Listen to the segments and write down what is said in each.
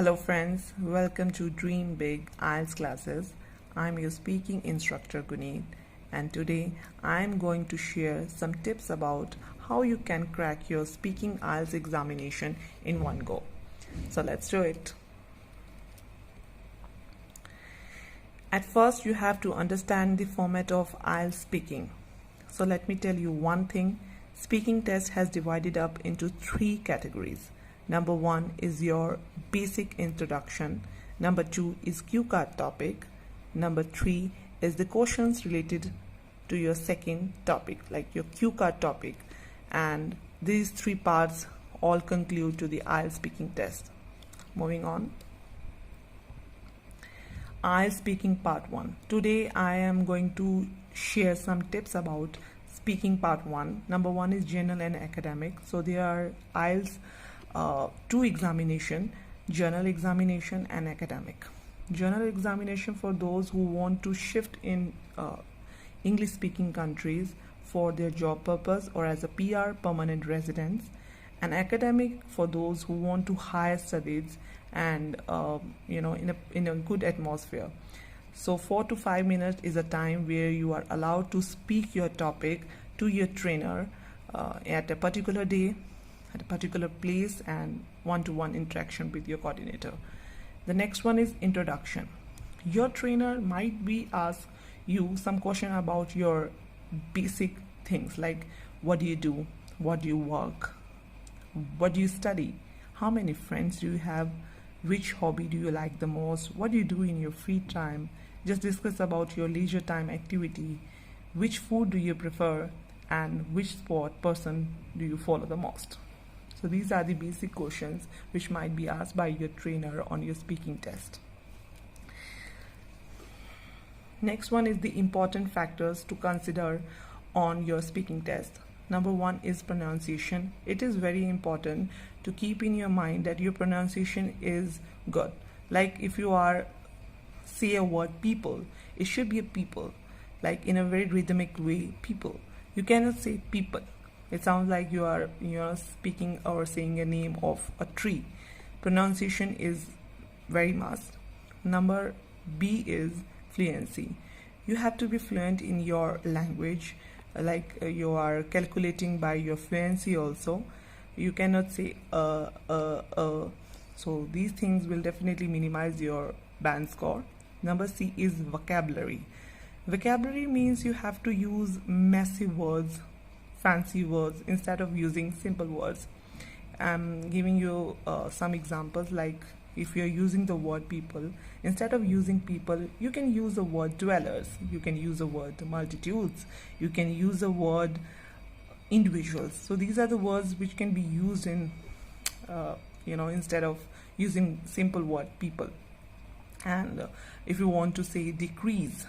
Hello friends, welcome to Dream Big Ielts classes. I'm your speaking instructor Guneet, and today I'm going to share some tips about how you can crack your speaking Ielts examination in one go. So let's do it. At first you have to understand the format of Ielts speaking. So let me tell you one thing. Speaking test has divided up into 3 categories. Number 1 is your basic introduction. Number 2 is cue card topic. Number 3 is the questions related to your second topic, like your cue card topic. And these 3 parts all conclude to the Ielts speaking test. Moving on. Ielts speaking part 1. Today I am going to share some tips about speaking part 1. Number 1 is general and academic. So there are Ielts 2 examination, journal examination and academic. Journal examination for those who want to shift in English speaking countries for their job purpose or as a PR, permanent residence, and academic for those who want to higher studies and in a good atmosphere. So 4 to 5 minutes is a time where you are allowed to speak your topic to your trainer at a particular day, at a particular place, and one-to-one interaction with your coordinator. The next one is introduction. Your trainer might be ask you some question about your basic things like what do you do, what do you work, what do you study, how many friends do you have, which hobby do you like the most, what do you do in your free time. Just discuss about your leisure time activity, which food do you prefer, and which sport person do you follow the most. So these are the basic questions which might be asked by your trainer on your speaking test. Next one is the important factors to consider on your speaking test. Number 1 is pronunciation. It is very important to keep in your mind that your pronunciation is good. Like if you are say a word people, it should be a people, like in a very rhythmic way, people. You cannot say people. It sounds like you are speaking or saying a name of a tree. Pronunciation is very must. Number B is fluency. You have to be fluent in your language, like you are calculating by your fluency also. You cannot say so these things will definitely minimize your band score. Number C is vocabulary. Vocabulary means you have to use massive words, fancy words instead of using simple words. I'm giving you some examples, like if you're using the word people, instead of using people, you can use the word dwellers, you can use the word multitudes, you can use the word individuals. So these are the words which can be used in instead of using simple word people. And if you want to say decrease,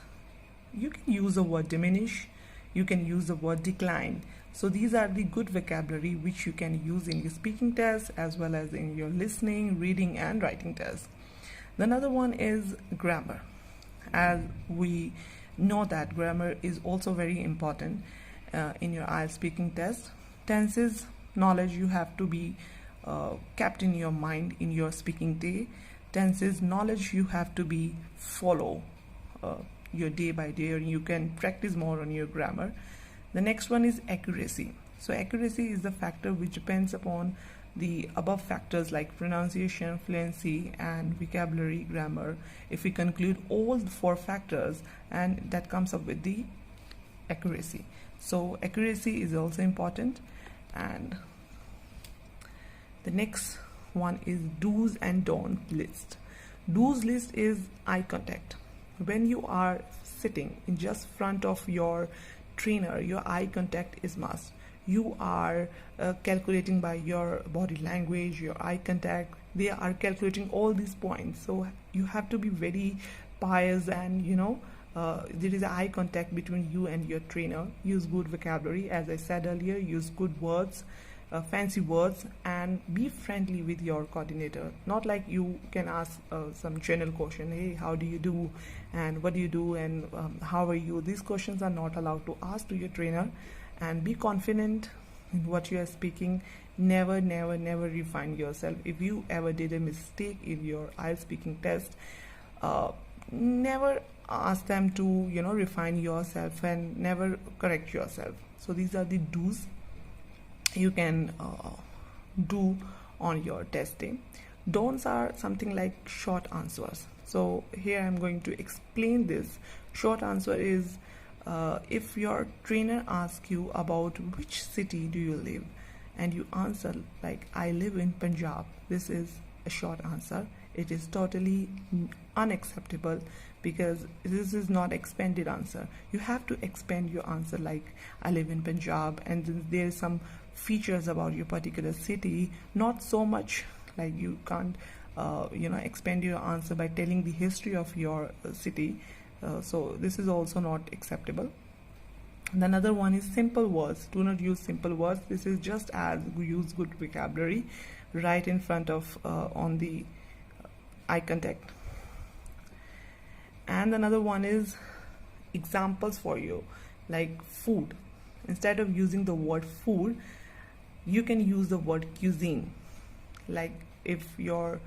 you can use the word diminish, you can use the word decline. So these are the good vocabulary which you can use in your speaking test as well as in your listening, reading and writing test. Another one is grammar. As we know that grammar is also very important in your Ielts speaking test. Tenses knowledge you have to be kept in your mind in your speaking day. Tenses knowledge you have to be follow your day by day, or you can practice more on your grammar. The next one is accuracy. So accuracy is the factor which depends upon the above factors like pronunciation, fluency and vocabulary, grammar. If we conclude all the 4 factors, and that comes up with the accuracy. So accuracy is also important. And the next one is do's and don'ts list. Do's list is eye contact. When you are sitting in just front of your trainer, your eye contact is must. You are calculating by your body language, your eye contact. They are calculating all these points. So you have to be very pious, and there is eye contact between you and your trainer. Use good vocabulary, as I said earlier. Use good words, fancy words, and be friendly with your coordinator. Not like you can ask some general question, hey, how do you do, and what do you do, and how are you. These questions are not allowed to ask to your trainer. And be confident, in what you are speaking. Never, never, never refine yourself. If you ever did a mistake in your IELTS speaking test, never ask them to refine yourself, and never correct yourself. So these are the do's you can do on your test day. Don'ts are something like short answers. So here I'm going to explain this. Short answer is if your trainer asks you about which city do you live, and you answer like I live in Punjab, this is a short answer. It is totally unacceptable, because this is not expanded answer. You have to expand your answer like I live in Punjab, and then there is some features about your particular city, not so much like you can't expand your answer by telling the history of your city. So this is also not acceptable. And another one is simple words. Do not use simple words. This is just as use good vocabulary right in front of on the eye contact. And another one is examples for you, like food. Instead of using the word food, you can use the word cuisine. Like if your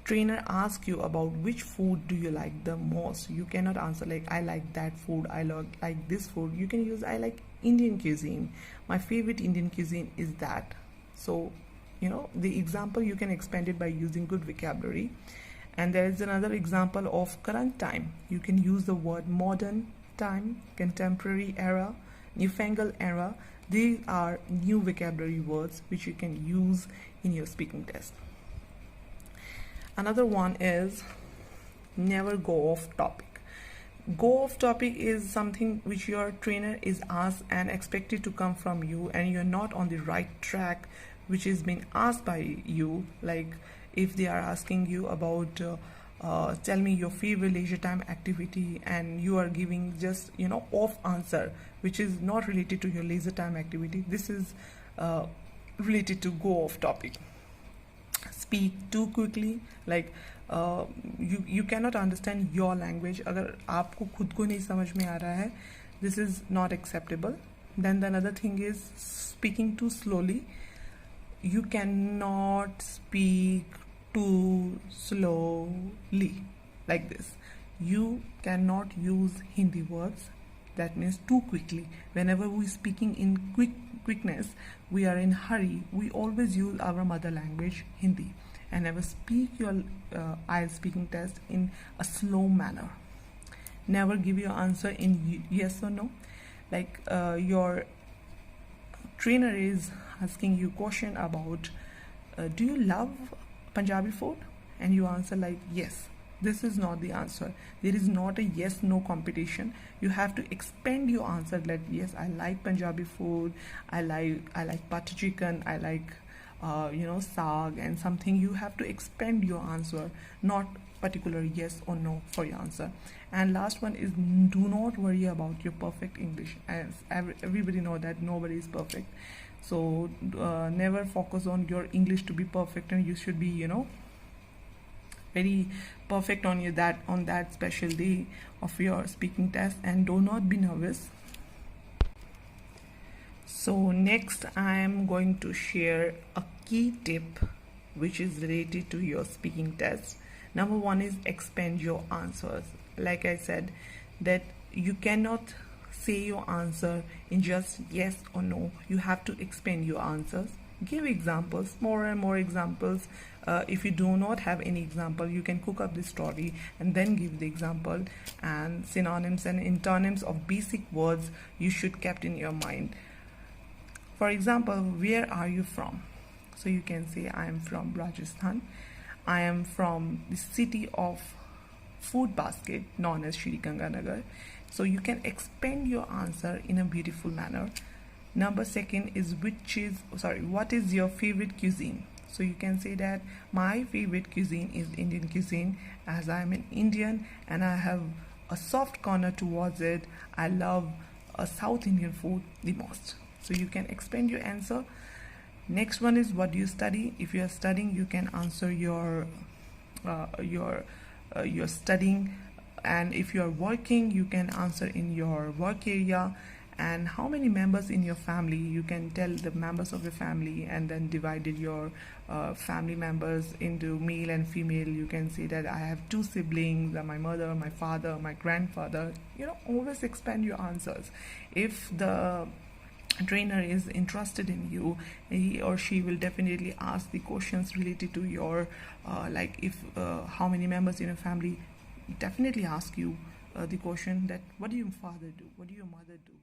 trainer asks you about which food do you like the most, you cannot answer like I like that food, I like this food. You can use I like Indian cuisine. My favorite Indian cuisine is that. So the example you can expand it by using good vocabulary. And there is another example of current time. You can use the word modern time, contemporary era, newfangled era. These are new vocabulary words which you can use in your speaking test. Another one is never go off topic. Go off topic is something which your trainer is asked and expected to come from you, and you're not on the right track which is being asked by you. Like if they are asking you about tell me your favorite leisure time activity, and you are giving just off answer which is not related to your leisure time activity, this is related to go off topic. Speak too quickly, like you cannot understand your language. अगर आपको खुद को नहीं समझ में आ रहा है, this is not acceptable. Then the another thing is speaking too slowly. You cannot speak too slowly like this. You cannot use Hindi words, that means too quickly. Whenever we speaking in quickness, we are in hurry, we always use our mother language Hindi, and never speak your IELTS speaking test in a slow manner. Never give your answer in yes or no. Like your trainer is asking you question about do you love Punjabi food, and you answer like yes. This is not the answer. There is not a yes no competition. You have to expand your answer like yes, I like Punjabi food, I like butter chicken, I like saag and something. You have to expand your answer, not particular yes or no for your answer. And last one is do not worry about your perfect English. As everybody know that nobody is perfect, so never focus on your English to be perfect, and you should be very perfect on that special day of your speaking test. And do not be nervous. So next I am going to share a key tip which is related to your speaking test. Number one is expand your answers. Like I said, that you cannot say your answer in just yes or no. You have to expand your answers. Give examples, more and more examples. If you do not have any example, you can cook up the story and then give the example. And synonyms and antonyms of basic words you should keep in your mind. For example, where are you from? So you can say I am from Rajasthan. I am from the city of food basket known as Shri Ganganagar. So you can expand your answer in a beautiful manner. Number second is what is your favorite cuisine? So you can say that my favorite cuisine is Indian cuisine, as I am an Indian and I have a soft corner towards it. I love South Indian food the most. So you can expand your answer. Next one is what do you study? If you are studying, you can answer your studying, and if you are working, you can answer in your work area. and how many members in your family. You can tell the members of your family and then divided your family members into male and female. You can say that I have 2 siblings, my mother, my father, my grandfather. Always expand your answers. If the trainer is interested in you, he or she will definitely ask the questions related to your like if how many members in your family. Definitely ask you the question that what do your father do, what do your mother do,